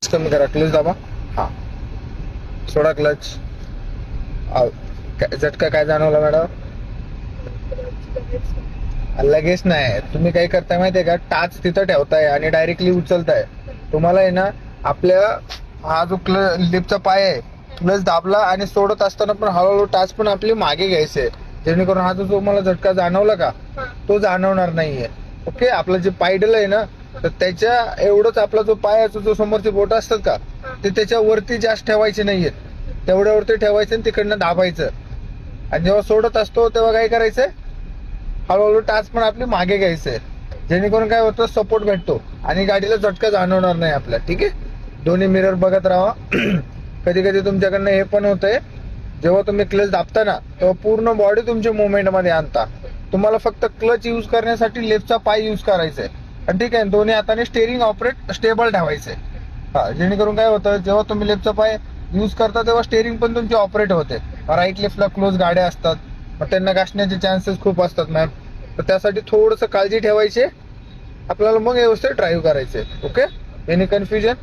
Clutch कमी करा, clutch दाबा. हा, सोडा क्लच. झटका काय जाणवला मॅडम? लगेच नाही, तुम्ही काय करताय माहितीये का, टाच तिथं ठेवताय आणि डायरेक्टली उचलताय. तुम्हाला आहे ना, आपल्या हा जो लिफ्टचा पाय आहे, क्लच दाबला आणि सोडत असताना पण हळूहळू टाच पण आपली मागे घ्यायचे, जेणेकरून हा जो तुम्हाला झटका जाणवला का तो जाणवणार नाहीये. ओके, आपलं जे पायडल आहे ना, तर त्याच्या एवढंच आपला जो पायाचा जो समोरचे बोट असतात का, ते त्याच्या वरती जास्त ठेवायचे नाहीयेत, तेवढ्यावरती ठेवायचे आणि तिकडनं दाबायचं. आणि जेव्हा सोडत असतो तेव्हा काय करायचंय, हळूहळू टाच पण आपली मागे घ्यायचंय, जेणेकरून काय होतं, सपोर्ट भेटतो आणि गाडीला झटका जाणवणार नाही आपल्या. ठीक आहे, दोन्ही मिरर बघत राहा. कधी कधी तुमच्याकडनं हे पण होतंय, जेव्हा तुम्ही क्लच दाबता ना तेव्हा पूर्ण बॉडी तुमच्या मुवमेंट मध्ये आणता. तुम्हाला फक्त क्लच यूज करण्यासाठी लेफ्टचा पाय यूज करायचा आहे. ठीक आहे, दोन्ही हाताने स्टेअरिंग ऑपरेट स्टेबल ठेवायचंय. हा, जेणेकरून काय होतं, जेव्हा तुम्ही लेफ्टचा पाय यूज करता तेव्हा स्टेअरिंग पण तुमची ऑपरेट होते. राईट लेफ्टला क्लोज गाड्या असतात, मग त्यांना घासण्याचे चान्सेस खूप असतात मॅम. तर त्यासाठी थोडंसं काळजी ठेवायची आपल्याला, मग व्यवस्थित ड्राईव्ह करायचे. Okay, any confusion?